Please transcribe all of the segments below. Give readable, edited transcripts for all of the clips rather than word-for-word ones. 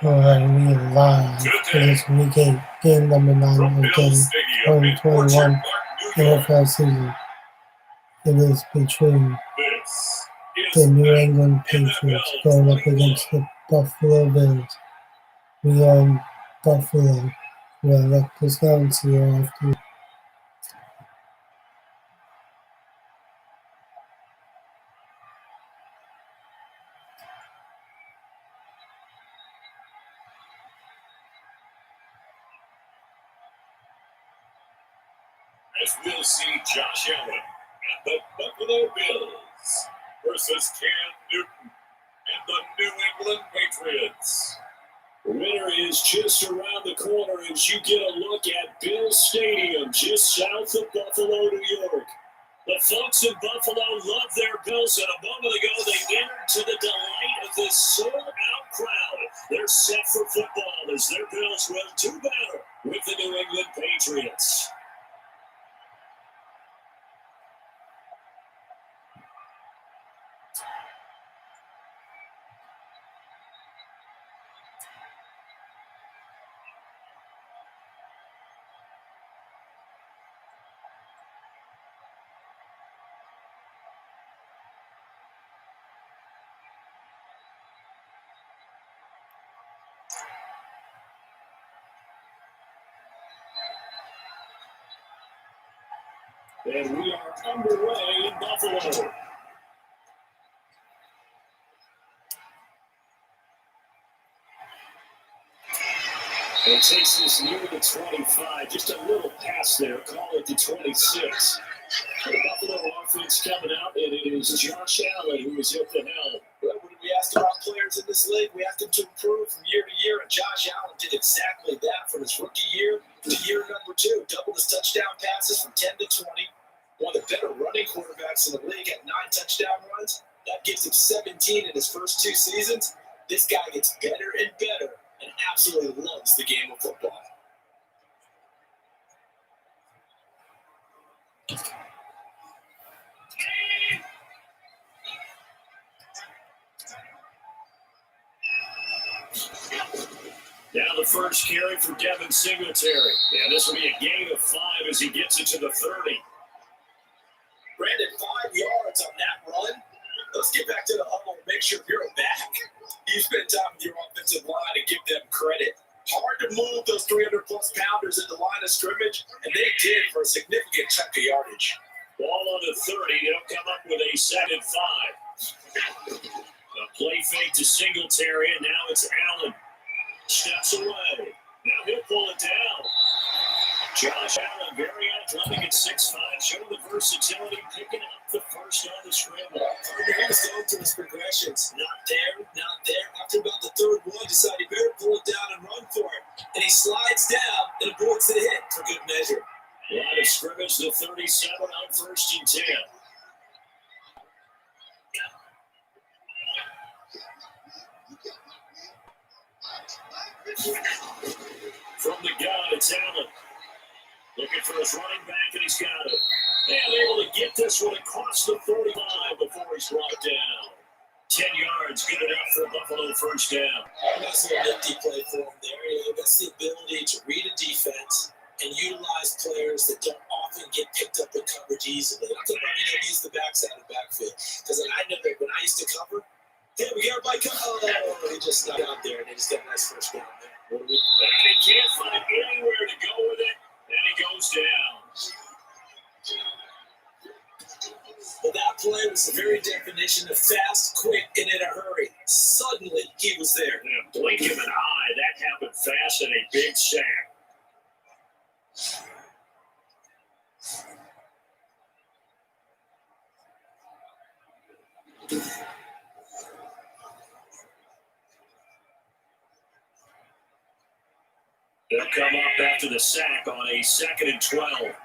Alright, we live for this week 8, game number 9 of the 2021 NFL season. It is between the New England Patriots going up against the Buffalo Bills. We are in Buffalo. We'll let this down and see you after. As we'll see Josh Allen and the Buffalo Bills versus Cam Newton and the New England Patriots. The winner is just around the corner as you get a look at Bills Stadium just south of Buffalo, New York. The folks in Buffalo love their Bills, and a moment ago they entered to the delight of this sold-out crowd. They're set for football as their Bills will do better with the New England Patriots. And we are underway in Buffalo. It takes us near the 25, just a little past there, call it the 26. The Buffalo offense coming out, and it is Josh Allen who is at the helm. Well, when we asked about players in this league, we asked them to improve from year to year, and Josh Allen did exactly that from his rookie year to year number 2. Doubled his touchdown passes from 10 to 20. One of the better running quarterbacks in the league at 9 touchdown runs. That gives him 17 in his first 2 seasons. This guy gets better and better and absolutely loves the game of football. Now the first carry for Devin Singletary. And this will be a gain of 5 as he gets it to the 30. Brandon, 5 yards on that run. Let's get back to the huddle and make sure you're back. You spend time with your offensive line and give them credit. Hard to move those 300-plus pounders at the line of scrimmage, and they did for a significant chunk of yardage. Ball on the 30. They'll come up with a 2nd and 5. A play fake to Singletary, and now it's Allen. Steps away. Now he'll pull it down. Josh Allen, very athletic at 6'5", showing the versatility, picking up the first on the scramble. He was going through his progressions. Not there, not there. After about the 3rd one, decided he better pull it down and run for it. And he slides down and avoids the hit for good measure. Line of scrimmage, the 37 on 1st and 10. From the gun, it's Allen. Looking for his running back, and he's got it. And able to get this one across the 35 before he's brought down. 10 yards, good enough for a Buffalo first down. That's a nifty play for him there. That's the ability to read a defense and utilize players that don't often get picked up in coverage easily. I'm talking about being able to use the backside of the backfield. Because I know that when I used to cover, hey, we got everybody come. Oh, he just got out there, and he just got a nice first down there. And he can't find anywhere to go with it, and he goes down. Well, that play was the very definition of fast, quick, and in a hurry. Suddenly, he was there. In a blink of an eye, that happened fast and a big sack. They'll come up after the sack on a 2nd and 12.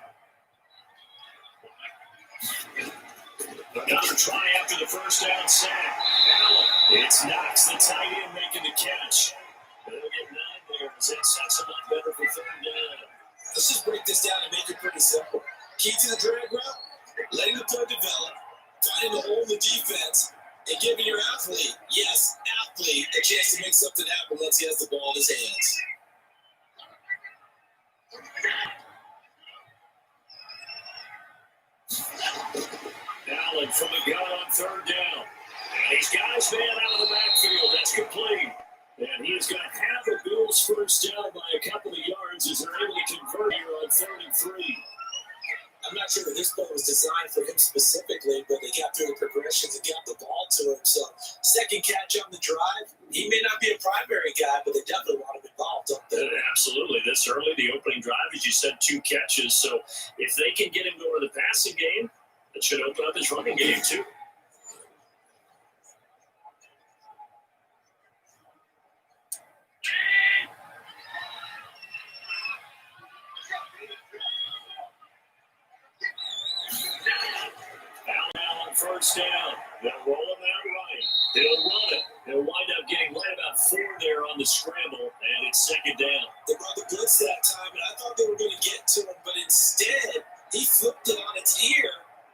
Another try after the first down sack. Allen, it's Knox, the tight end, making the catch. They'll get 9 there as that sets them up better for 3rd down. Let's just break this down and make it pretty simple. Key to the drag route, letting the play develop, finding the hole in the defense, And giving your athlete, yes, athlete, a chance to make something happen once he has the ball in his hands. Allen from the gun on third down. And he's got his man out of the backfield. That's complete. And he's got half the Bills' first down by a couple of yards as they're able to convert here on 33. I'm not sure that this play was designed for him specifically, but they got through the progressions and got the ball to him. So, second catch on the drive. He may not be a primary guy, but they definitely want him involved up there. Absolutely. This early, the opening drive, as you said, 2 catches. So, if they can get him going to the passing game, that should open up his running game, too. Allen first down. They'll roll him out right. He'll run it. He'll wind up getting right about 4 there on the scramble, and it's second down. They brought the blitz that time, and I thought they were going to get to him, but instead, he flipped it on its ear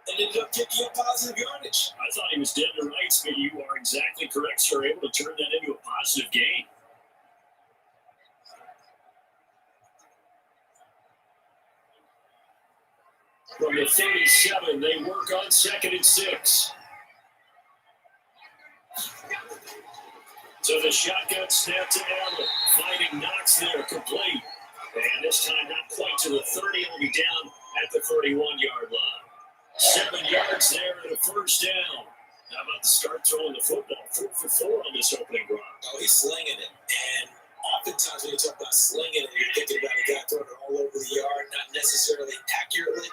and ended up picking up positive yardage. I thought he was dead to rights, but you are exactly correct, sir. Able to turn that into a positive gain. From the 37, they work on 2nd and 6. So the shotgun snap to Allen. Finding Knox there, complete. And this time not quite to the 30. He'll be down at the 31-yard line. 7 yards there and a first down. How about the start throwing the football? 4 for 4 on this opening drive. Oh, he's slinging it. And oftentimes when you talk about slinging it, you're thinking about a guy throwing it all over the yard, not necessarily accurately.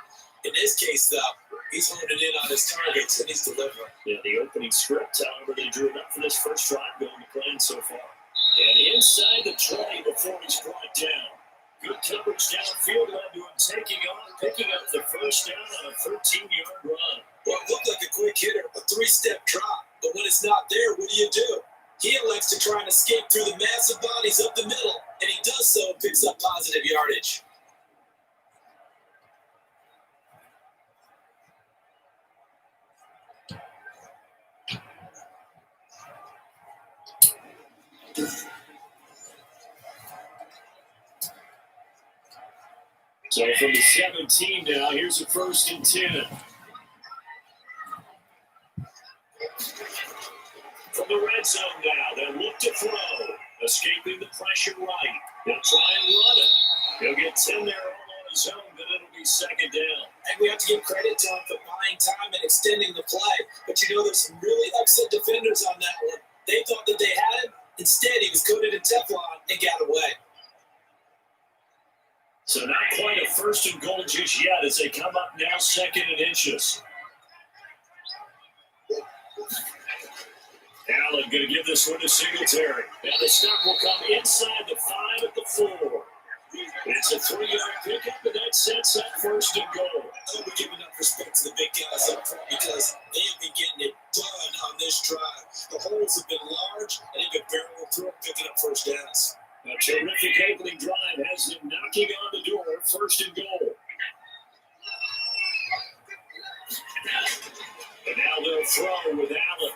In this case, though, he's honing in on his targets and he's delivering. Yeah, the opening script, however, they drew it up for this first drive going to plan so far. And inside the 20 before he's brought down. Good coverage downfield led to him taking on, picking up the first down on a 13-yard run. Well, it looked like a quick hitter, a 3-step drop. But when it's not there, what do? He elects to try and escape through the massive bodies up the middle, and he does so and picks up positive yardage. So from the 17 now, here's a 1st and 10. From the red zone now, they'll look to throw. Escaping the pressure right. He'll try and run it. He'll get 10 there all on his own, but it'll be second down. And we have to give credit to him for buying time and extending the play. But there's some really upset defenders on that one. They thought that they had him. Instead, he was coated in Teflon and got away. So not quite a 1st and goal just yet as they come up now 2nd and inches. Allen going to give this one to Singletary. And the stop will come inside the 5 at the 4. It's a 3-yard pickup, and that sets up 1st and goal. I hope we're giving enough respect to the big guys up front because they have been getting it done on this drive. The holes have been large, and they've been barreling through and picking up first downs. A terrific opening drive has them knocking on the door, 1st and goal. And now they'll throw with Allen.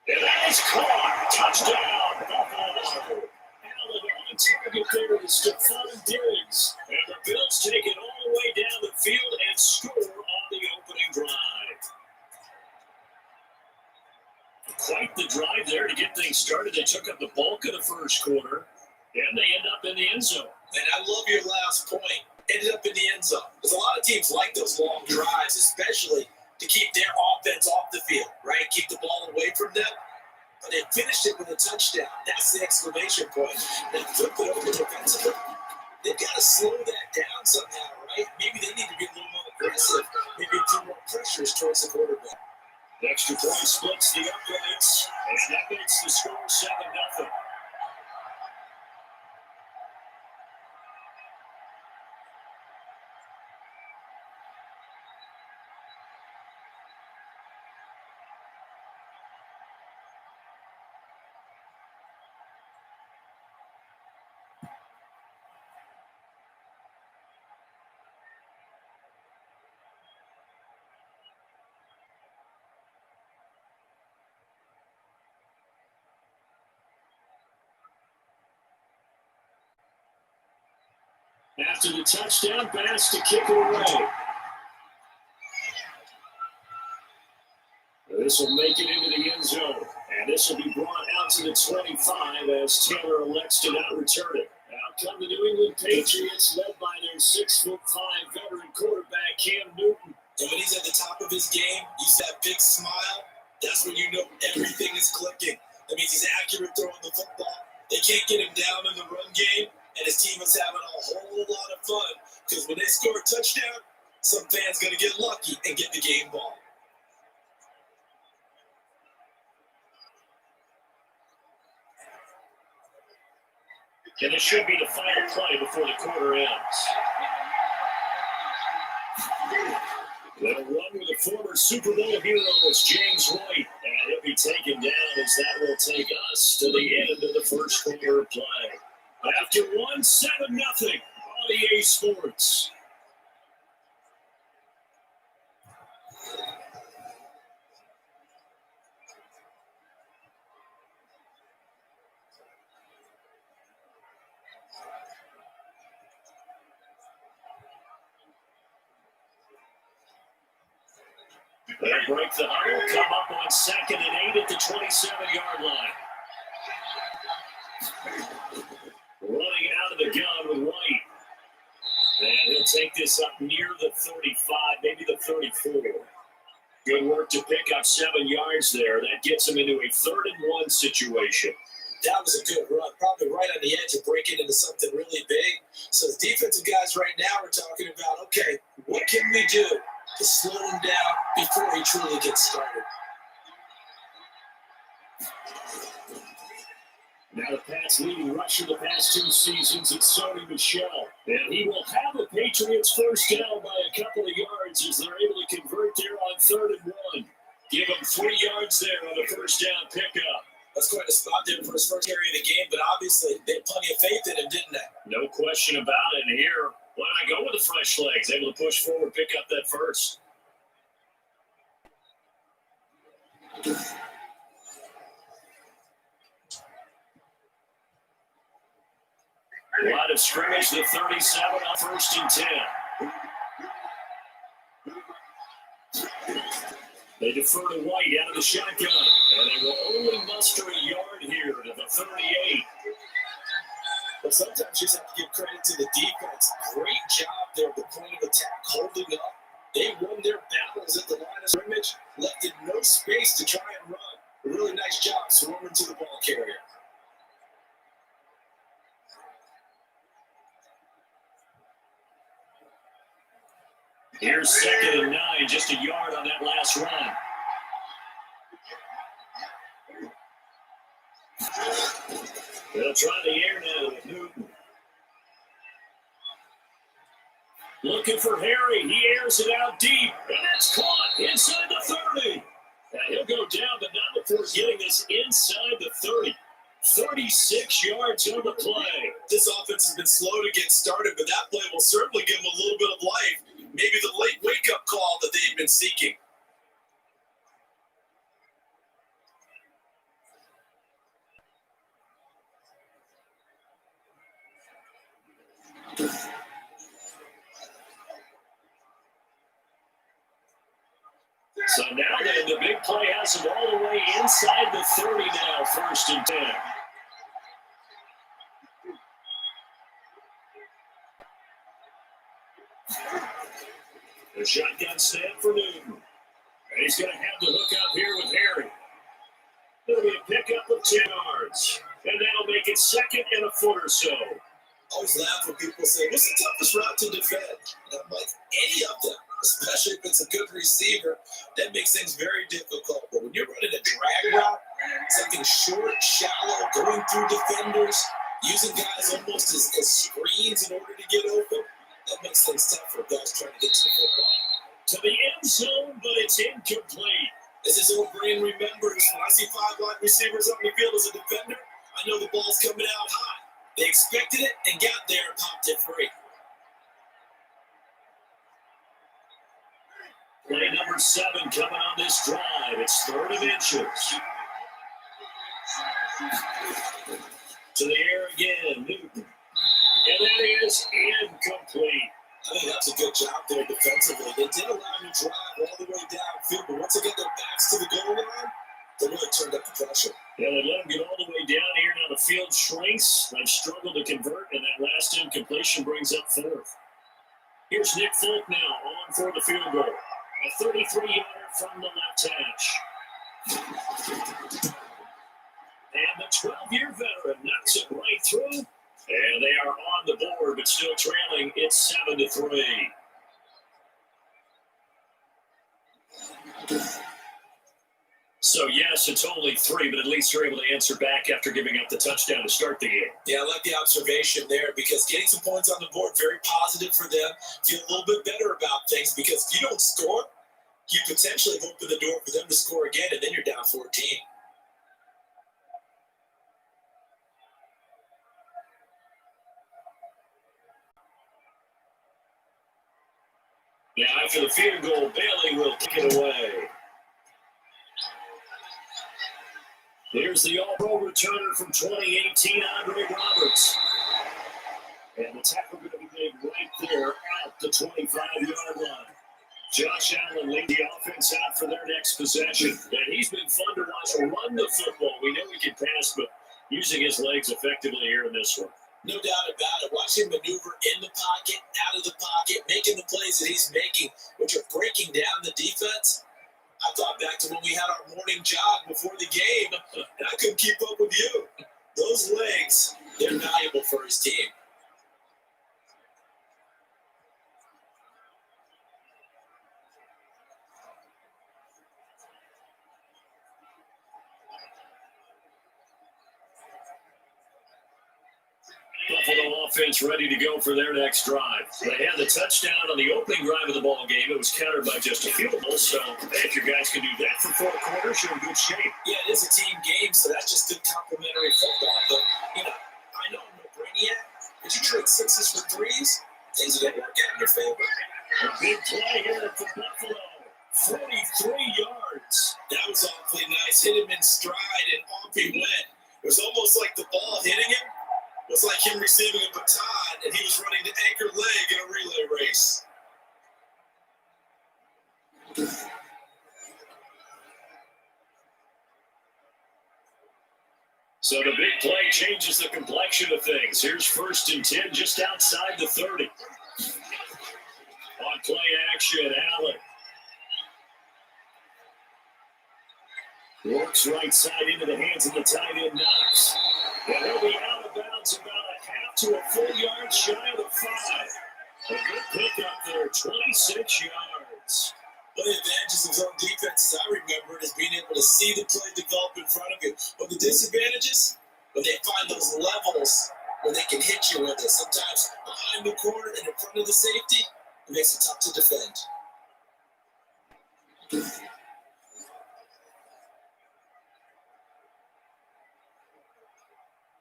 And that is caught. Touchdown, Buffalo. Allen on target there to Stephon Diggs. And the Bills take it all the way down the field and score on the opening drive. Quite the drive there to get things started. They took up the bulk of the first quarter. And they end up in the end zone. And I love your last point. Ended up in the end zone. Because a lot of teams like those long drives, especially to keep their offense off the field, right? Keep the ball away from them. But they finished it with a touchdown. That's the exclamation point. Then flip it over defensively. They've got to slow that down somehow, right? Maybe they need to be a little more aggressive. Maybe a few more pressures towards the quarterback. The extra point splits the uprights. And that makes the score 7-0. After the touchdown pass to kick it away. This will make it into the end zone. And this will be brought out to the 25 as Taylor elects to not return it. Out come the New England Patriots, led by their 6'5" veteran quarterback, Cam Newton. And when he's at the top of his game, you see that big smile, that's when you know everything is clicking. That means he's accurate throwing the football. They can't get him down in the run game, and his team is having a whole lot of fun because when they score a touchdown, some fan's going to get lucky and get the game ball. And it should be the final play before the quarter ends. They'll run with the former Super Bowl hero, it's James White, and he'll be taken down as that will take us to the end of the first quarter of play. After 1-7-0 on EA Sports. They'll break the huddle, come up on 2nd and 8 at the 27-yard line. Running out of the gun with White. And he'll take this up near the 35, maybe the 34. Good work to pick up 7 yards there. That gets him into a 3rd and 1 situation. That was a good run, probably right on the edge of breaking into something really big. So the defensive guys right now are talking about, okay, what can we do to slow him down before he truly gets started? Now the Pats' leading rusher the past 2 seasons is Sony Michel. And he will have the Patriots first down by a couple of yards as they're able to convert there on 3rd and 1. Give him 3 yards there on the first down pickup. That's quite a spot there for his first carry of the game, but obviously they had plenty of faith in him, didn't they? No question about it. And here, why not go with the fresh legs? Able to push forward, pick up that first. Line of scrimmage, the 37 on 1st and 10. They defer to White out of the shotgun, and they will only muster a yard here to the 38. But sometimes you just have to give credit to the defense. Great job there at the point of attack, holding up. They won their battles at the line of scrimmage, left in no space to try and run. A really nice job swarming to the ball carrier. Here's 2nd and 9, just a yard on that last run. They'll try the air now with Newton. Looking for Harry. He airs it out deep, and it's caught inside the 30. And he'll go down, but not before getting this inside the 30. 36 yards on the play. This offense has been slow to get started, but that play will certainly give them a little bit of life. Maybe the late wake-up call that they've been seeking. So now then, the big play has them all the way inside the 30 now, 1st and 10. The shotgun snap for Newton. And he's going to have the hook up here with Harry. It'll be a pickup of 10 yards. And that'll make it 2nd and a foot or so. Always laugh when people say, what's the toughest route to defend? And I'm like, any of them, especially if it's a good receiver, that makes things very difficult. But when you're running a drag route, something short, shallow, going through defenders, using guys almost as screens in order to get open, that makes things tough for guys trying to get to the football. To the end zone, but it's incomplete. As his old brain remembers, when I see 5 wide receivers on the field as a defender, I know the ball's coming out high. They expected it and got there and popped it free. Play number 7 coming on this drive. It's 3rd of inches. To the air again, Newton. And that is incomplete. I think that's a good job there defensively. They did allow him to drive all the way downfield, but once they got their backs to the goal line, they really turned up the pressure. Yeah, they let him get all the way down here. Now the field shrinks. They've struggled to convert, and that last incompletion brings up fourth. Here's Nick Folk now on for the field goal. A 33-yarder from the left hash. And the 12-year veteran knocks it right through. And they are on the board, but still trailing. It's 7-3. So, yes, it's only 3, but at least you're able to answer back after giving up the touchdown to start the game. Yeah, I like the observation there because getting some points on the board, very positive for them. Feel a little bit better about things because if you don't score, you potentially open the door for them to score again, and then you're down 14. Now, after the field goal, Bailey will kick it away. Here's the All-Pro returner from 2018, Andre Roberts. And the tackle going to be made right there at the 25-yard line. Josh Allen lead the offense out for their next possession. And he's been fun to watch run the football. We know he can pass, but using his legs effectively here in this one. No doubt about it. Watch him maneuver in the pocket, out of the pocket, making the plays that he's making, which are breaking down the defense. I thought back to when we had our morning jog before the game, and I couldn't keep up with you. Those legs, they're valuable for his team. Buffalo offense ready to go for their next drive. They had the touchdown on the opening drive of the ball game. It was countered by just a field goal. So if your guys can do that for 4 quarters, you're in good shape. Yeah, it is a team game, so that's just good complimentary football. But, I know I'm no brainiac, but you trade 6s for 3s, things are going to work out in your favor. A big play here for Buffalo. 43 yards. That was awfully nice. Hit him in stride, and off he went. It was almost like the ball hitting him was like him receiving a baton, and he was running the anchor leg in a relay race. So the big play changes the complexion of things. Here's 1st and 10 just outside the 30. On play action, Allen. Works right side into the hands of the tight end Knox. And he'll be out of bounds about a half to a full yard shy of the 5. A good pickup there, 26 yards. One of the advantages of zone defense, as I remember it, is being able to see the play develop in front of you. But the disadvantages, when they find those levels where they can hit you with it, sometimes behind the corner and in front of the safety, it makes it tough to defend.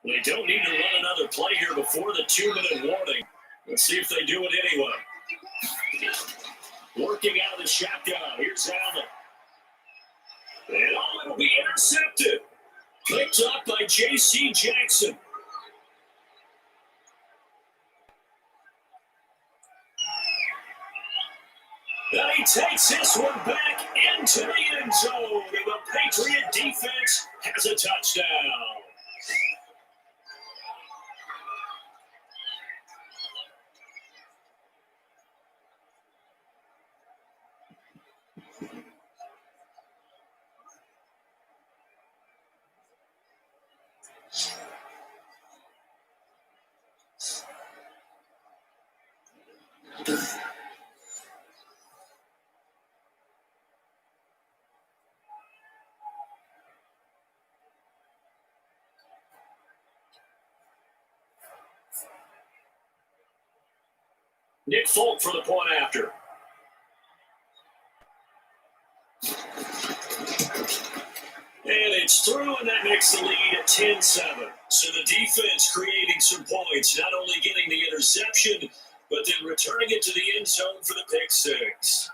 They don't need to run another play here before the 2-minute warning. Let's see if they do it anyway. Working out of the shotgun. Here's Allen. And it'll be intercepted. Picked up by J.C. Jackson. And he takes this one back into the end zone. And the Patriot defense has a touchdown. Nick Folk for the point after. And it's through, and that makes the lead at 10-7. So the defense creating some points, not only getting the interception, but then returning it to the end zone for the pick 6.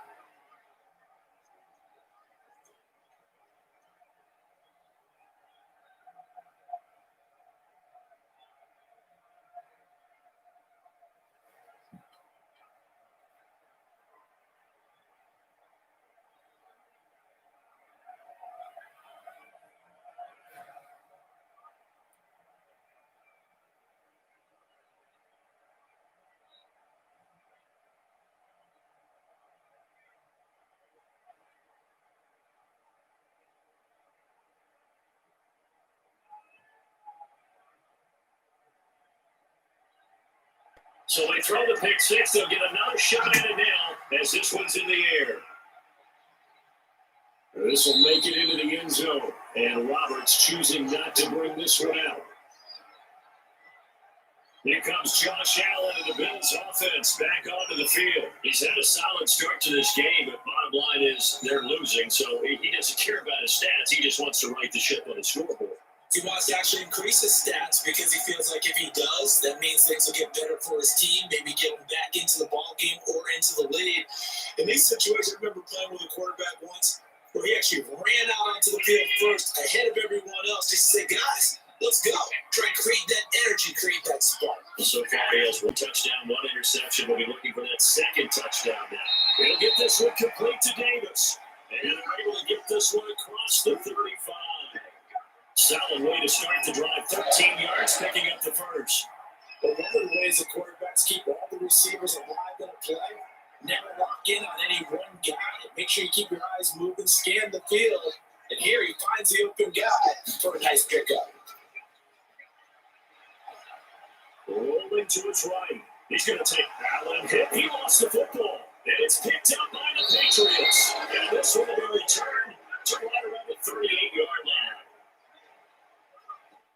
So they throw the pick six. They'll get another shot at it now as this one's in the air. This will make it into the end zone. And Roberts choosing not to bring this one out. Here comes Josh Allen and the Bills offense back onto the field. He's had a solid start to this game, but bottom line is they're losing, so he doesn't care about his stats. He just wants to right the ship on the scoreboard. He wants to actually increase his stats because he feels like if he does, that means things will get better for his team, maybe get him back into the ball game or into the lead. In these situations, I remember playing with a quarterback once where he actually ran out onto the field first ahead of everyone else just to say, guys, let's go. Try and create that energy, create that spark. So far, he has one touchdown, one interception. We'll be looking for that second touchdown now. We'll get this one complete to Davis. And they're able to get this one across the 35. Solid way to start the drive. 13 yards, picking up the first. But one of the ways the quarterbacks keep all the receivers alive in a play, never lock in on any one guy. Make sure you keep your eyes moving, scan the field. And here he finds the open guy for a nice pickup. Rolling to his right. He's going to take Allen. He lost the football. And it's picked up by the Patriots. And this one will be returned to right around the 38-yard line.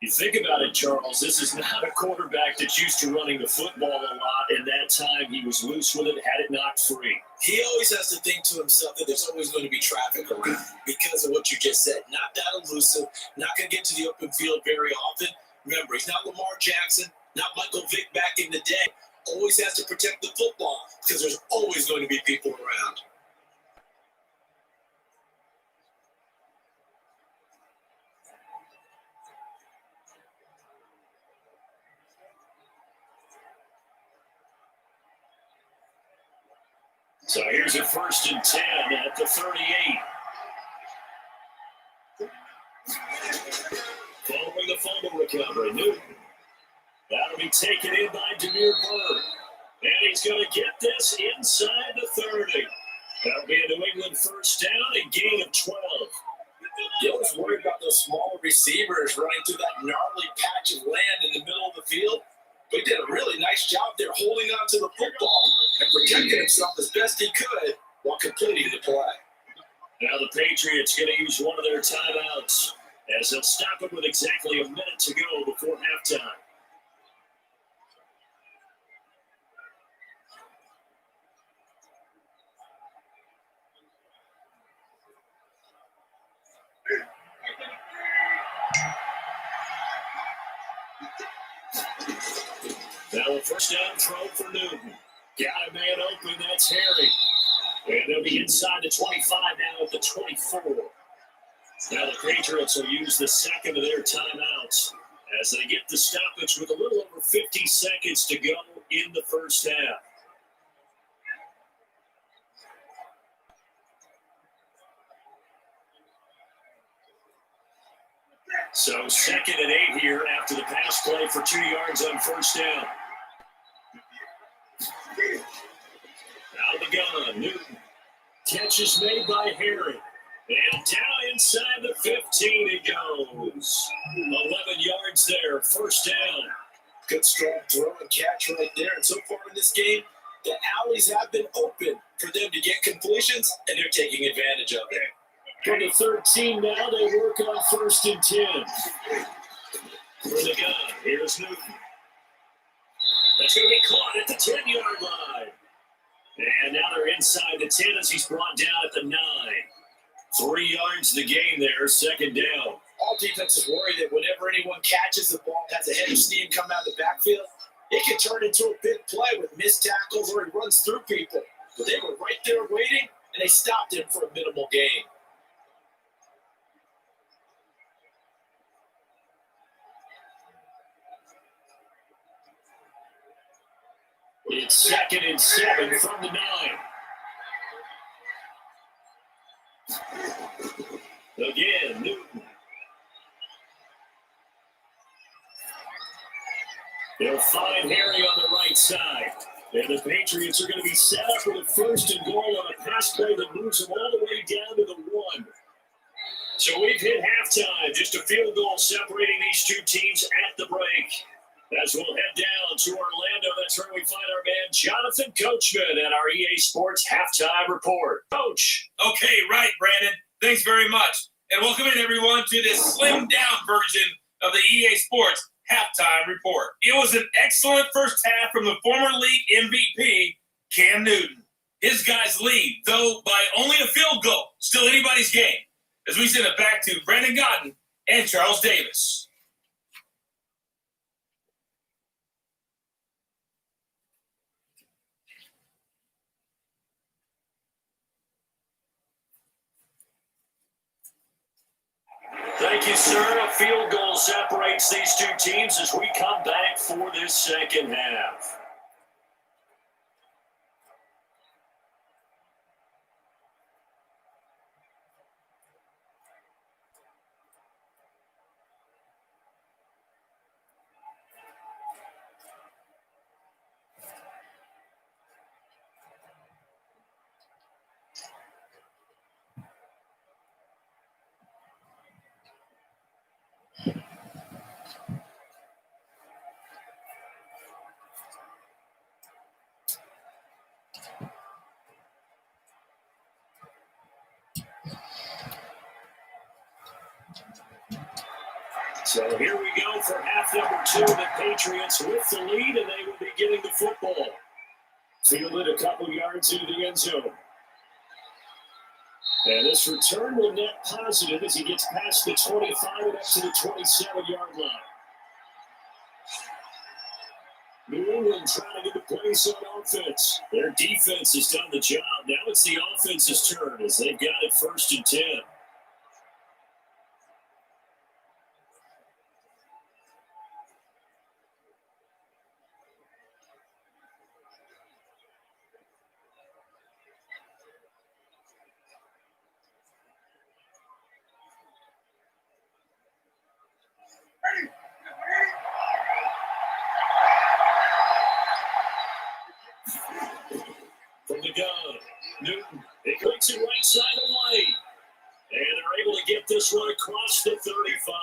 You think about it, Charles, this is not a quarterback that's used to running the football a lot, and that time he was loose with it, had it knocked free. He always has to think to himself that there's always going to be traffic around because of what you just said. Not that elusive, not going to get to the open field very often. Remember, he's not Lamar Jackson, not Michael Vick back in the day. Always has to protect the football because there's always going to be people around. So here's a 1st and 10 at the 38. Following the fumble recovery, Newton. That'll be taken in by Demir Bird. And he's going to get this inside the 30. That'll be a New England first down, a gain of 12. You always worry about those smaller receivers running through that gnarly patch of land in the middle of the field. But he did a really nice job there holding on to the football and protecting himself as best he could while completing the play. Now the Patriots going to use one of their timeouts as they'll stop it with exactly a minute to go before halftime. Now a first down throw for Newton. Got a man open, that's Harry. And they'll be inside the 25 now at the 24. Now the Patriots will use the second of their timeouts as they get the stoppage with a little over 50 seconds to go in the first half. So 2nd and 8 here after the pass play for 2 yards on first down. Out of the gun, Newton. Catch is made by Harry. And down inside the 15 it goes. 11 yards there, first down. Good strong throw and catch right there. And so far in this game, the alleys have been open for them to get completions, and they're taking advantage of it. From the 13 now, they work on 1st and 10. For the gun, here's Newton. That's going to be caught at the 10-yard line. And now they're inside the 10 as he's brought down at the 9. 3 yards the gain there, 2nd down. All defenses worry that whenever anyone catches the ball, has a head of steam come out of the backfield, it can turn into a big play with missed tackles or he runs through people. But they were right there waiting, and they stopped him for a minimal gain. It's 2nd and 7 from the 9. Again, Newton. They'll find Harry on the right side. And the Patriots are going to be set up with a 1st and goal on a pass play that moves them all the way down to the 1. So we've hit halftime. Just a field goal separating these two teams at the break. As we'll head down to Orlando, that's where we find our man Jonathan Coachman at our EA Sports Halftime Report. Coach. Okay, right, Brandon. Thanks very much. And welcome in, everyone, to this slimmed-down version of the EA Sports Halftime Report. It was an excellent first half from the former league MVP, Cam Newton. His guys lead, though by only a field goal. Still anybody's game. As we send it back to Brandon Godden and Charles Davis. Thank you, sir. A field goal separates these two teams as we come back for this second half. So here we go for half number 2. The Patriots with the lead, and they will be getting the football. Fielded a couple yards into the end zone. And this return will net positive as he gets past the 25 and up to the 27-yard line. New England trying to get the place on offense. Their defense has done the job. Now it's the offense's turn as they've got it 1st and 10. From the gun, Newton, it breaks it right side of the lane. And they're able to get this one across the 35.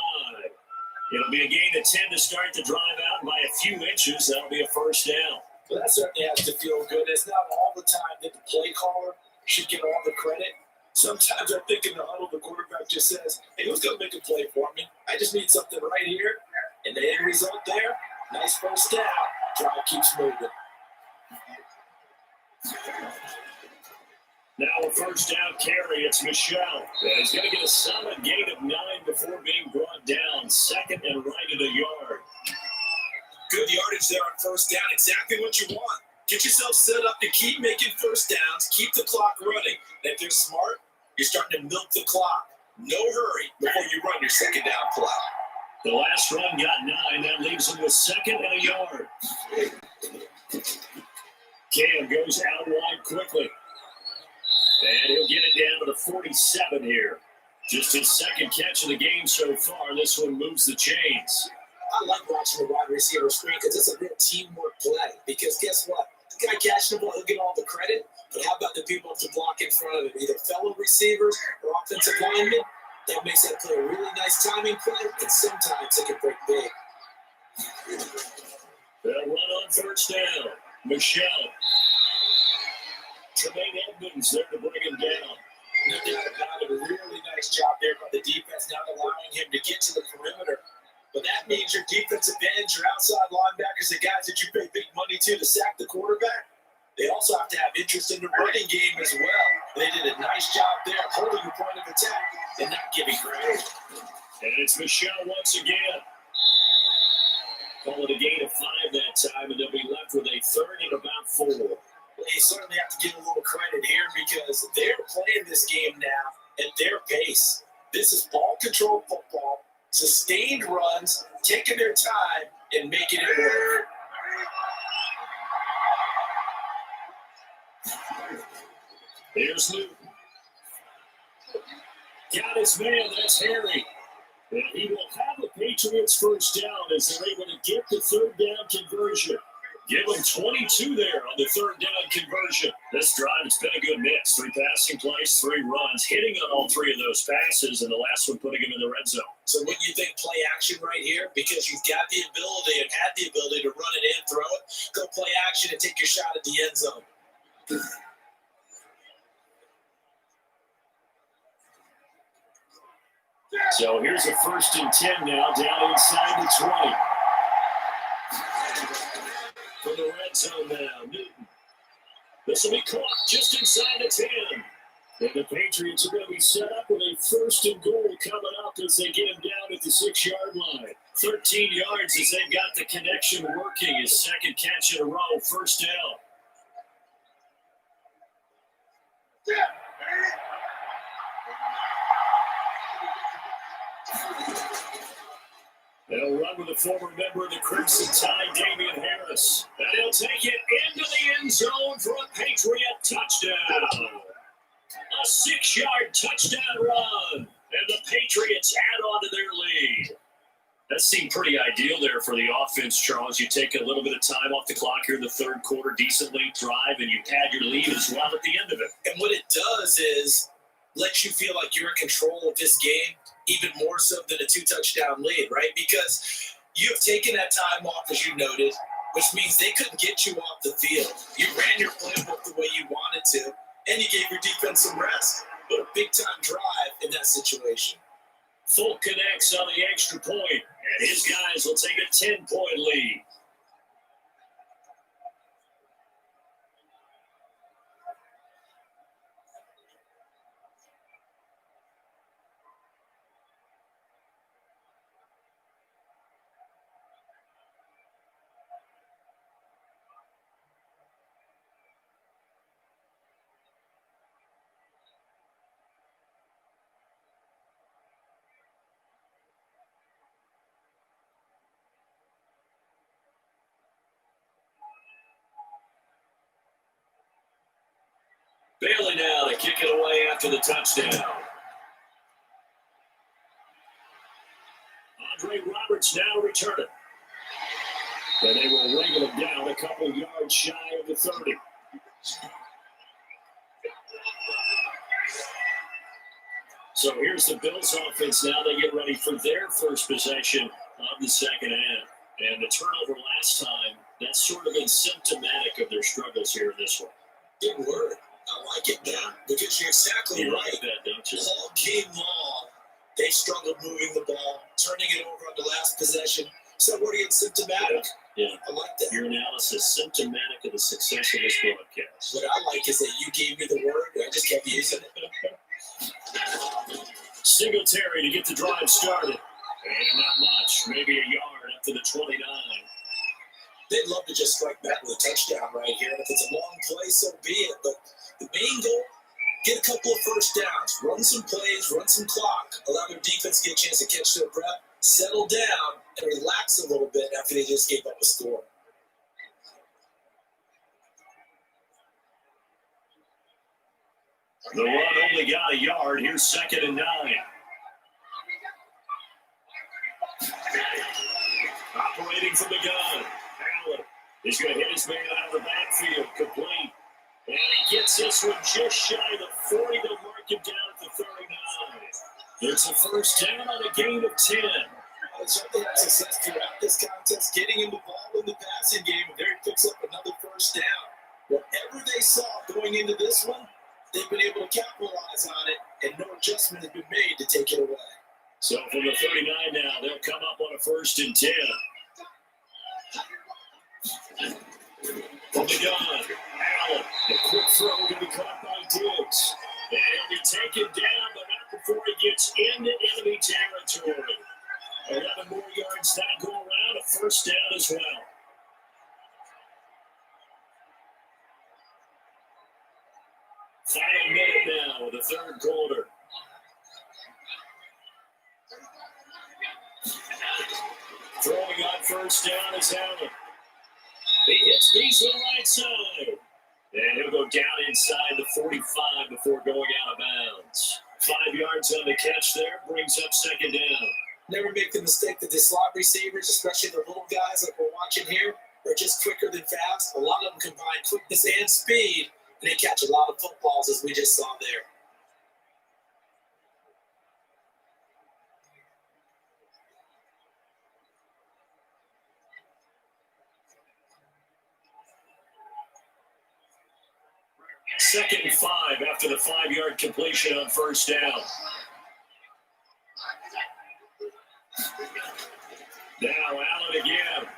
It'll be a gain of 10 to start the drive out by a few inches. That'll be a first down. Well, that certainly has to feel good. It's not all the time that the play caller should get all the credit. Sometimes I think in the huddle, the quarterback just says, hey, who's going to make a play for me? I just need something right here. And the end result there, nice first down. Drive keeps moving. Now a first down carry. It's Michelle. He's going to get a solid gain of 9 before being brought down. 2nd and right of the yard. Good yardage there on first down. Exactly what you want. Get yourself set up to keep making first downs. Keep the clock running. And if you're smart, you're starting to milk the clock. No hurry before you run your second down play. The last run got 9. That leaves him with 2nd and a yard. Cam goes out wide quickly. And he'll get it down to the 47 here. Just his 2nd catch of the game so far. This one moves the chains. I like watching the wide receiver screen because it's a real teamwork play. Because guess what? The guy catching the ball, he'll get all the credit. But how about the people to block in front of him? Either fellow receivers or offensive linemen. That makes that play a really nice timing play. And sometimes it can break big. They'll run on first down. Michelle. Tremaine Edmonds there to bring him down. No doubt about it. A really nice job there by the defense, not allowing him to get to the perimeter. But that means your defensive ends, your outside linebackers, the guys that you pay big money to sack the quarterback, they also have to have interest in the running game as well. They did a nice job there holding the point of attack and not giving ground. And it's Michelle once again. Call it a gain of 5 that time, and they'll be left with a 3rd and about 4. They certainly have to give a little credit here because they're playing this game now at their pace. This is ball control football, sustained runs, taking their time and making it work. Here's Newton. Got his man, that's Harry. And he will have the Patriots first down as they're able to get the 3rd down conversion. Give them 22 there on the third down conversion. This drive, it's been a good mix. 3 passing plays, 3 runs, hitting on all 3 of those passes, and the last one putting him in the red zone. So when you think play action right here, because you've got the ability and had the ability to run it in, throw it, go play action and take your shot at the end zone. So here's a 1st and 10 now, down inside the 20. From the red zone now, Newton. This will be caught just inside the 10. And the Patriots are going to be set up with a 1st and goal coming up as they get him down at the 6-yard line. 13 yards as they've got the connection working. His 2nd catch in a row, 1st down. They'll run with a former member of the Crimson Tide, Damian Harris. And he'll take it into the end zone for a Patriot touchdown. A 6-yard touchdown run. And the Patriots add on to their lead. That seemed pretty ideal there for the offense, Charles. You take a little bit of time off the clock here in the 3rd quarter, decently drive, and you pad your lead as well at the end of it. And what it does is let you feel like you're in control of this game, even more so than a 2-touchdown lead, right? Because you have taken that time off, as you noted, which means they couldn't get you off the field. You ran your playbook the way you wanted to, and you gave your defense some rest. But a big-time drive in that situation. Full connects on the extra point, and his guys will take a 10-point lead. Bailey now to kick it away after the touchdown. Andre Roberts now to return it. And they will wrangle him down a couple yards shy of the 30. So here's the Bills offense now. They get ready for their first possession of the second half. And the turnover last time, that's sort of been symptomatic of their struggles here in this one. Good word. I like it now because you're exactly right. Like that, don't you? All game long, they struggled moving the ball, turning it over on the last possession. So what are you symptomatic? Yeah. I like that. Your analysis symptomatic of the success of this broadcast. What I like is that you gave me the word, and I just kept using it. Singletary to get the drive started. And not much, maybe a yard up to the 29. They'd love to just strike back with a touchdown right here. If it's a long play, so be it. But the main goal, get a couple of first downs, run some plays, run some clock, allow their defense to get a chance to catch their breath, settle down, and relax a little bit after they just gave up a score. The run only got a yard. Here's 2nd and 9. Operating from the gun. Allen is going to hit his man out of the backfield. Complete. And he gets this one just shy of the 40. They'll mark him down at the 39. It's a first down on a gain of 10. They certainly had success throughout this contest, getting him the ball in the passing game, and there he picks up another first down. Whatever they saw going into this one, they've been able to capitalize on it, and no adjustment has been made to take it away. So from the 39 now, they'll come up on a 1st and 10. From the gun, Allen, the quick throw going to be caught by Diggs. And he'll be taken down, but not before he gets into enemy territory. 11 more yards that go around, a first down as well. Final minute now of the 3rd quarter. Throwing on first down is Allen. He hits these to the right side. And he'll go down inside the 45 before going out of bounds. 5 yards on the catch there, brings up 2nd down. Never make the mistake that the slot receivers, especially the little guys like we're watching here, are just quicker than fast. A lot of them combine quickness and speed, and they catch a lot of footballs, as we just saw there. Second and 5 after the 5-yard completion on first down. Now Allen again.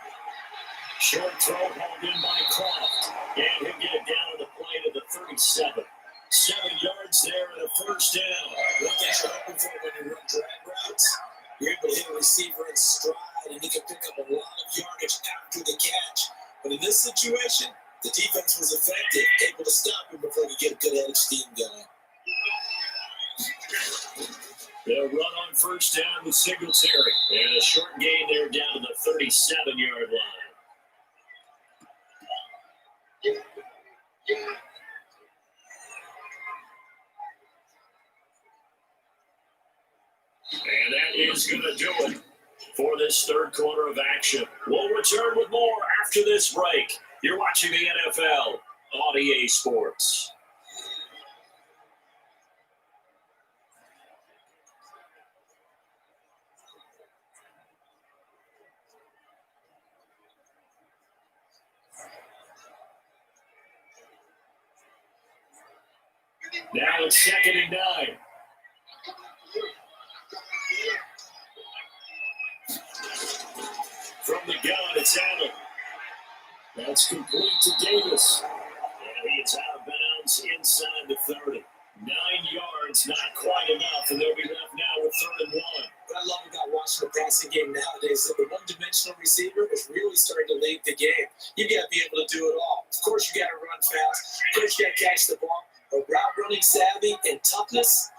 Short throw hauled in by Croft. And he'll get it down to the play to the 37. 7 yards there and a first down. One thing you're hoping for when you run drag routes, you're able to hit a receiver in stride, and he can pick up a lot of yardage after the catch. But in this situation, the defense was effective, able to stop him before he get a good headed steam going. They'll run on first down with Singletary. And a short gain there down to the 37-yard line. And that is going to do it for this third quarter of action. We'll return with more after this break. You're watching the NFL on EA Sports. Now it's 2nd and 9. From the gun, it's Allen. That's complete to Davis. And he's out of bounds inside the 30. 9 yards, not quite enough, and they'll be left now with 3rd and 1. What I love about watching the passing game nowadays is that the one-dimensional receiver is really starting to lead the game. You got to be able to do it all. Of course, you got to run fast. Of course, you got to catch the ball. But route running savvy and toughness,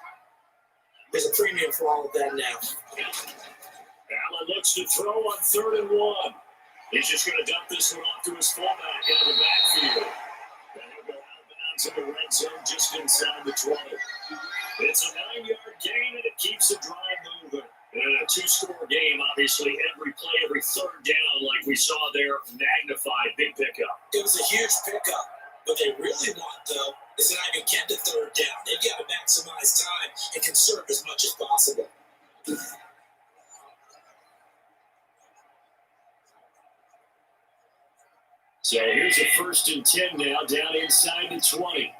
there's a premium for all of that now. Allen looks to throw on 3rd and 1. He's just going to dump this one off to his fullback out of the backfield. And he'll go out of bounds in the red zone just inside the 20. It's a 9-yard gain, and it keeps the drive moving. And a 2-score game, obviously, every play, every third down, like we saw there, magnified, big pickup. It was a huge pickup. What they really want, though, is to not even get to 3rd down. They've got to maximize time and conserve as much as possible. So here's a 1st and 10 now, down inside the 20.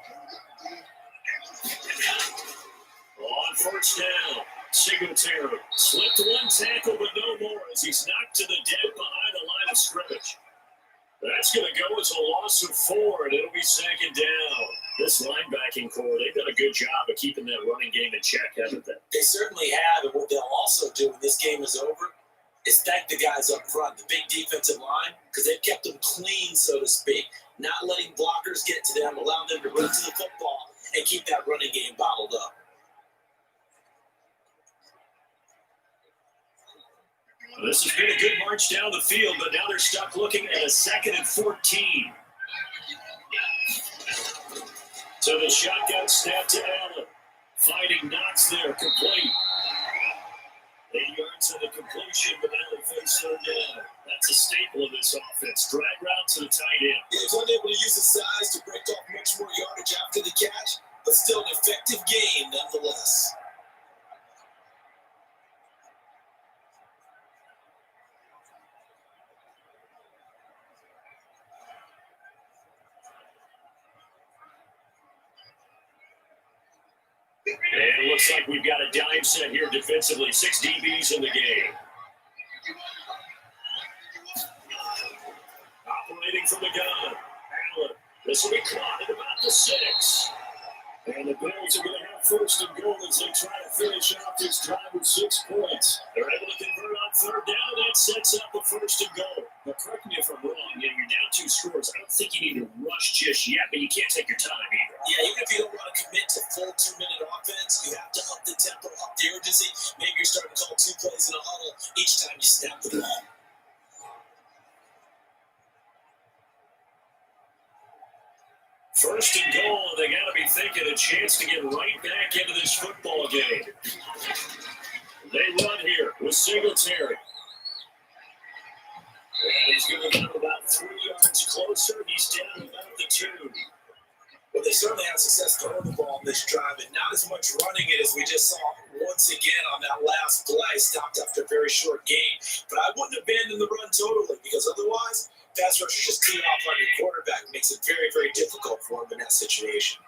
On first down, Singletary slipped one tackle, but no more as he's knocked to the dead behind the line of scrimmage. That's going to go as a loss of 4, and it'll be 2nd down. This linebacking core, they've done a good job of keeping that running game in check, haven't they? They certainly have, and what they'll also do when this game is over is thank the guys up front, the big defensive line, because they've kept them clean, so to speak, not letting blockers get to them, allowing them to run to the football and keep that running game bottled up. This has been a good march down the field, but now they're stuck looking at a 2nd and 14. So the shotgun snap to Allen. Fighting Knox there, complete. 8 yards of the completion, but Allen faced 3rd down. That's a staple of this offense. Drag route to the tight end. He was unable to use his size to break off much more yardage after the catch, but still an effective gain nonetheless. And it looks like we've got a dime set here defensively. 6 DBs in the game. Operating from the gun. Allen. This will be caught at about the 6. And the Bills are going to have 1st and goal as they try to finish off this drive with 6 points. They're able to convert on 3rd down, and that sets up the 1st and goal. But correct me if I'm wrong. You're down 2 scores. I don't think you need to rush just yet, but you can't take your time either. Yeah, even if you don't want to commit to full 2-minute offense, you have to up the tempo, up the urgency. Maybe you're starting to call 2 plays in a huddle each time you snap the ball. First and goal, they got to be thinking a chance to get right back into this football game. They run here with Singletary. And he's going to get about 3 yards closer. He's down about the 2. Well, they certainly had success throwing the ball in this drive, and not as much running it as we just saw once again on that last play, stopped after a very short gain. But I wouldn't abandon the run totally, because otherwise, pass rushers just tee off on your quarterback. It makes it very, very difficult for him in that situation.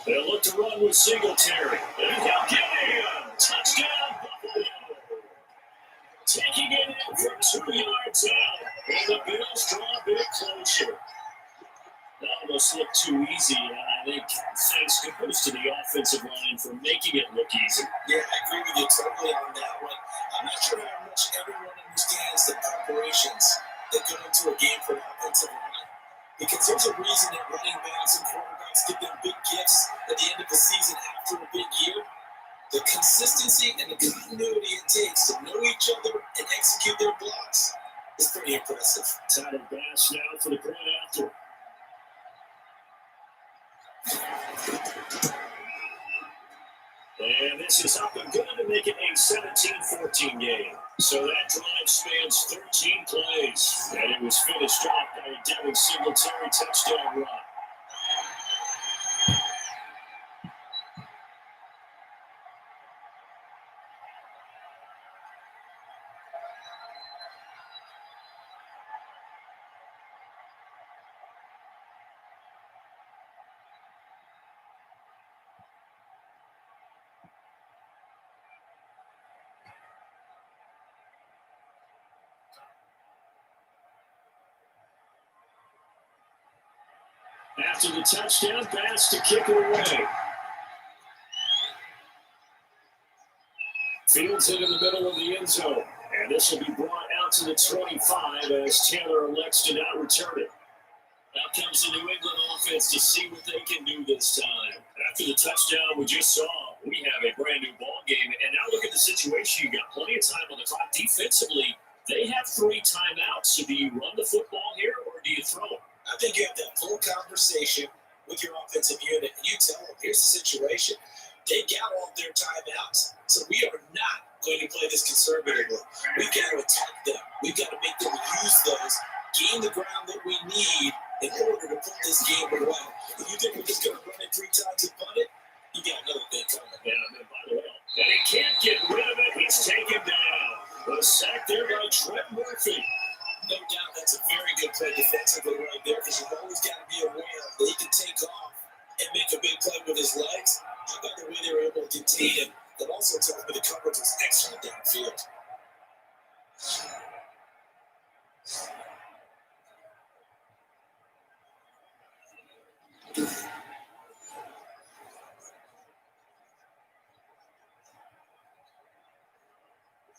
They'll look to run with Singletary. And he'll get him. Touchdown, Buffalo. Taking it in for 2 yards out. And the Bills draw a bit closer. That almost looked too easy. I think thanks goes to the offensive line for making it look easy. Yeah, I agree with you totally on that one. I'm not sure how much everyone understands the preparations that go into a game for an offensive line. Because there's a reason that running backs and quarterbacks give them big gifts at the end of the season after a big year. The consistency and the continuity it takes to know each other and execute their blocks is pretty impressive. Tyler Bass now for the point after. And this is up and good to make it a 17-14 game. So that drive spans 13 plays, and it was finished off by a Devin Singletary touchdown run. After the touchdown pass to kick it away. Fields it in the middle of the end zone. And this will be brought out to the 25 as Taylor elects to not return it. Out comes the New England offense to see what they can do this time. After the touchdown we just saw, we have a brand new ball game. And now look at the situation. You got plenty of time on the clock. Defensively, they have 3 timeouts. So do you run the football here or do you throw it? I think you have that full conversation with your offensive unit, and you tell them, here's the situation. They got all their timeouts, so we are not going to play this conservatively. We've got to attack them. We've got to make them use those, gain the ground that we need in order to put this game away. If you think we're just going to run it 3 times and punt it, you got another thing coming. Yeah, and by the way, and he can't get rid of it. He's taken down. A sack there by Trent Murphy. No doubt that's a very good play defensively right there, because you've always got to be aware that he can take off and make a big play with his legs. How about the way they were able to contain him? That also tells me the coverage was excellent downfield.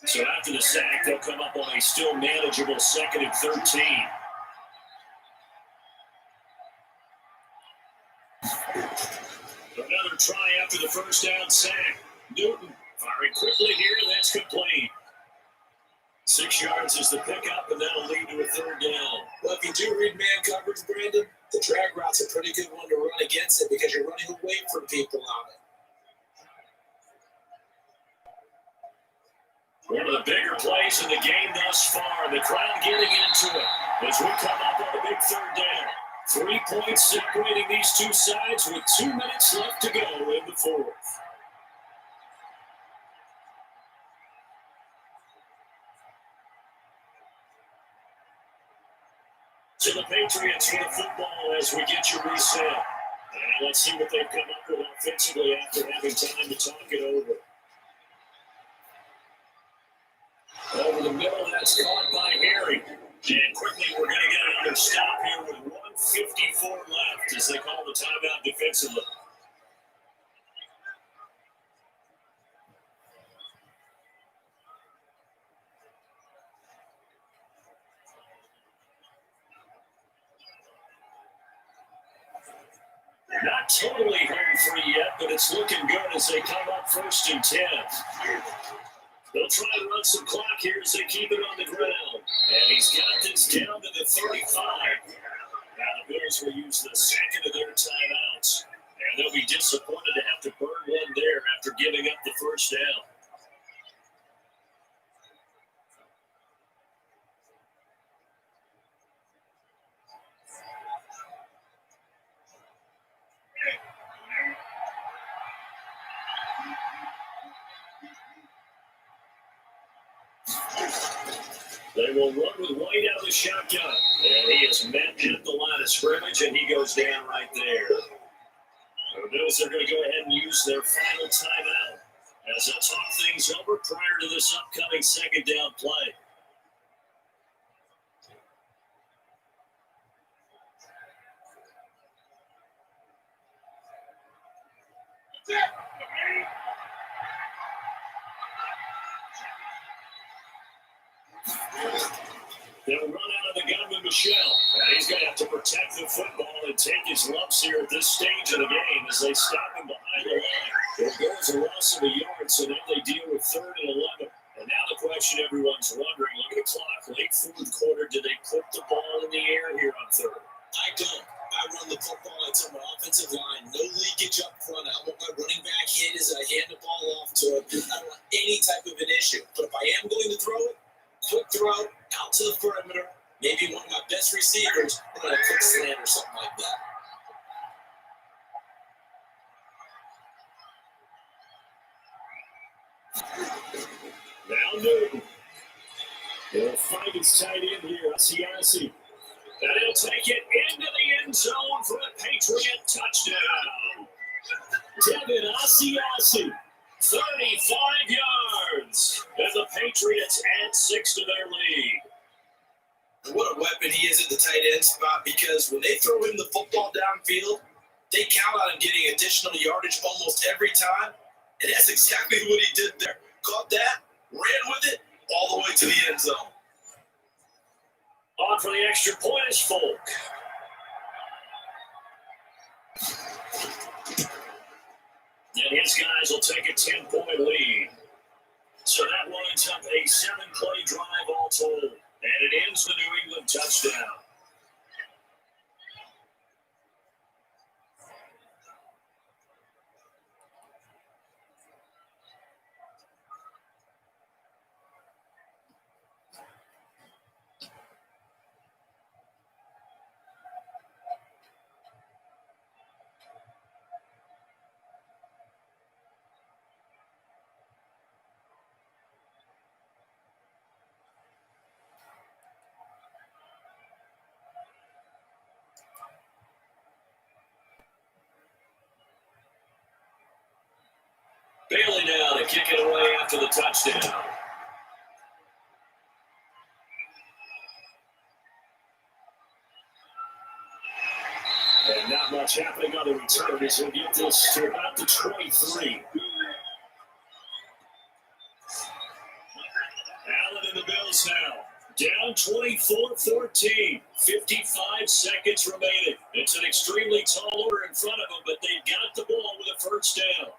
So after the sack, they'll come up on a still manageable 2nd and 13. Another try after the first down sack. Newton firing quickly here, and that's complete. 6 yards is the pickup, and that'll lead to a 3rd down. Well, if you do read man coverage, Brandon, the drag route's a pretty good one to run against it because you're running away from people on it. One of the bigger plays in the game thus far. The crowd getting into it as we come up on a big 3rd down. 3 points separating these two sides with 2 minutes left to go in the 4th. To the Patriots for the football as we get you reset. And let's see what they've come up with offensively after having time to talk it over. Over the middle, that's caught by Harry. And quickly, we're going to get another stop here with 1:54 left as they call the timeout defensively. Not totally home free yet, but it's looking good as they come up 1st and 10. They'll try to run some clock here as they keep it on the ground. And he's got this down to the 35. Now the Bills will use the 2nd of their timeouts. And they'll be disappointed to have to burn one there after giving up the 1st down. They will run with White out of the shotgun. And he is met at the line of scrimmage, and he goes down right there. The Bills are going to go ahead and use their final timeout as they'll talk things over prior to this upcoming second down play. They'll run out of the gun with Michelle. And he's going to have to protect the football and take his lumps here at this stage of the game as they stop him behind the line. It goes a loss of a yard, so now they deal with 3rd and 11. And now the question everyone's wondering, look at the clock, late 4th quarter, do they put the ball in the air here on 3rd? I don't. I run the football. I tell my offensive line, no leakage up front. I want my running back hit as I hand the ball off to him. I don't want any type of an issue. But if I am going to throw it, quick throw, out to the perimeter, maybe one of my best receivers, and then a quick slant or something like that. Now Newton. He'll find his tight end here, Asiasi. And he'll take it into the end zone for a Patriot touchdown. Devin Asiasi, 35 yards. And the Patriots add 6 to their lead. What a weapon he is at the tight end spot, because when they throw him the football downfield, they count on him getting additional yardage almost every time. And that's exactly what he did there. Caught that, ran with it, all the way to the end zone. On for the extra point is Folk. And his guys will take a 10-point lead. So that winds up a 7-play drive all told. And it ends the New England touchdown. Bailey now to kick it away after the touchdown. And not much happening on the return as we get this to about the 23. Allen and the Bills now. Down 24-14. 55 seconds remaining. It's an extremely tall order in front of them, but they've got the ball with a first down.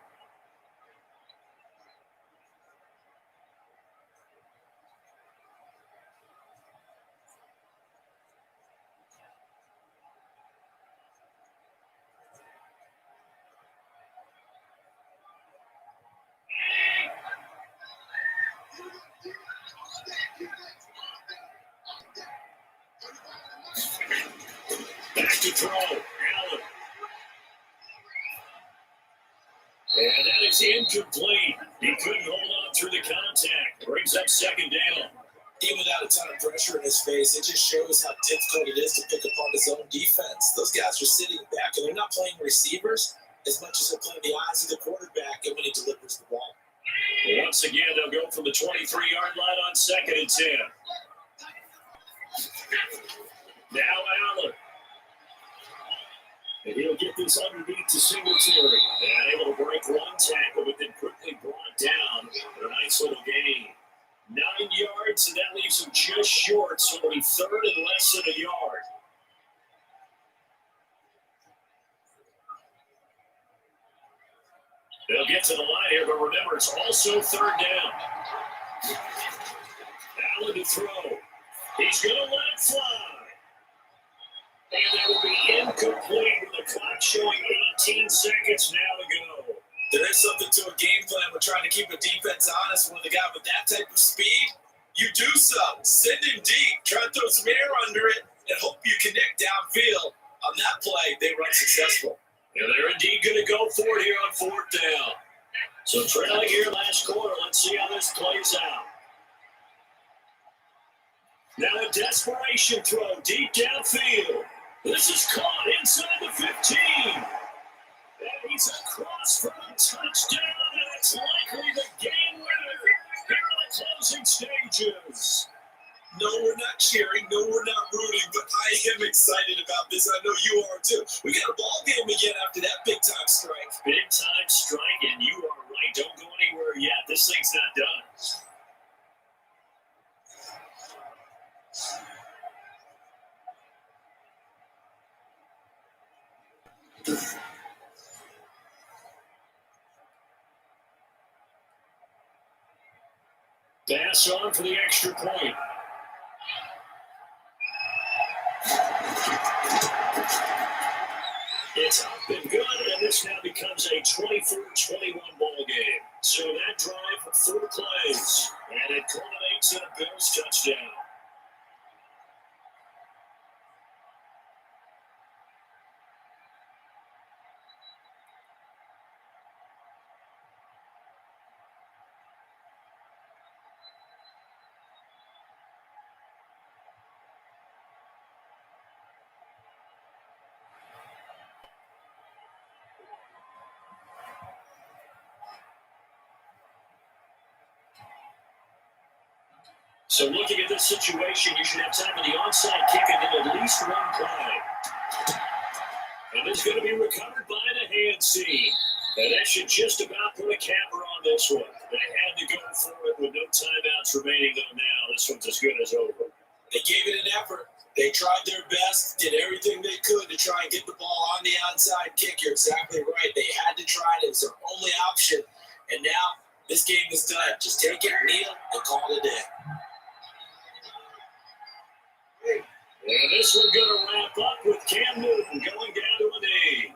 Back to throw, Allen. And that is incomplete. He couldn't hold on through the contact. Brings up second down. Even without a ton of pressure in his face, it just shows how difficult it is to pick apart his own defense. Those guys are sitting back, and they're not playing receivers as much as they're playing the eyes of the quarterback and when he delivers the ball. Once again, they'll go from the 23-yard line on 2nd and 10. Now Allen. And he'll get this underneath to Singletary. And able to break one tackle, but then quickly brought down for a nice little gain. 9 yards, and that leaves him just short, so it'll be 3rd and less than a yard. They'll get to the line here, but remember, it's also 3rd down. Allen to throw. He's going to let it fly. And that will be incomplete with the clock showing 18 seconds now to go. There is something to a game plan with trying to keep a defense honest. When the guy with that type of speed, you do something. Send him deep. Try to throw some air under it and hope you connect downfield. On that play, they run successful. Yeah, they're indeed going to go for it here on 4th down. So trailing here last quarter. Let's see how this plays out. Now a desperation throw deep downfield. This is caught inside the 15. And he's across for a touchdown, and it's likely the game winner here in the closing stages. No, we're not cheering. No, we're not rooting, but I am excited about this. I know you are too. We got a ball game again after that big time strike. Big time strike, and you are right. Don't go anywhere yet. This thing's not done. Pass on for the extra point. It's up and good, and this now becomes a 24-21 ball game. So that drive, 4 plays, and it culminates in a Bills touchdown. So looking at this situation, you should have time in the onside kick and then at least one play. And it's going to be recovered by the hand seam. And that should just about put a capper on this one. They had to go for it with no timeouts remaining, though now this one's as good as over. They gave it an effort. They tried their best, did everything they could to try and get the ball on the onside kick. You're exactly right. They had to try it. It was their only option. And now this game is done. Just take it, kneel, and call it a day. And this one's going to wrap up with Cam Newton going down to a knee.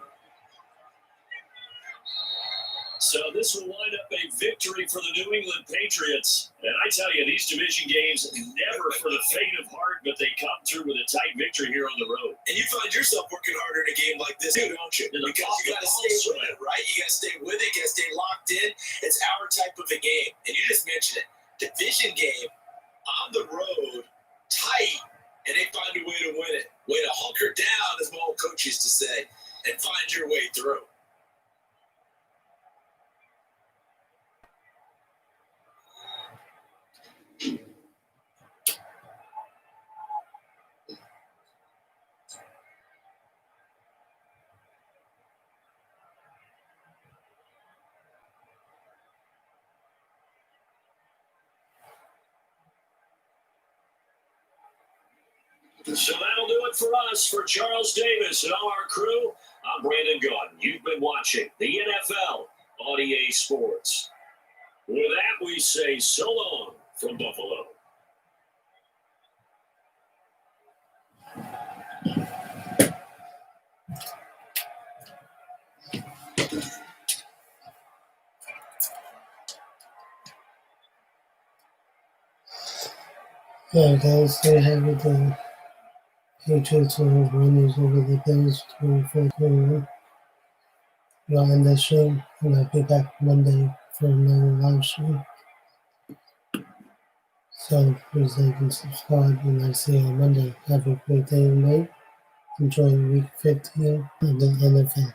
So this will wind up a victory for the New England Patriots. And I tell you, these division games, never for the faint of heart, but they come through with a tight victory here on the road. And you find yourself working harder in a game like this, too, don't you? Because you got to stay with it, right? You got to stay with it. You got to stay locked in. It's our type of a game. And you just mentioned it. Division game, on the road, tight, and they find a way to win it. Way to hunker down, as my old coach used to say, and find your way through. So that'll do it for us. For Charles Davis and all our crew, I'm Brandon Gordon. You've been watching the NFL on EA Sports. With that, we say so long from Buffalo. Yeah, guys, they have it. The Patriots over winners over the Bills 24-21. We'll end that show, and I'll be back Monday for another live stream. So please like and subscribe, and I'll see you on Monday. Have a great day and night. Enjoy week 15 of the NFL.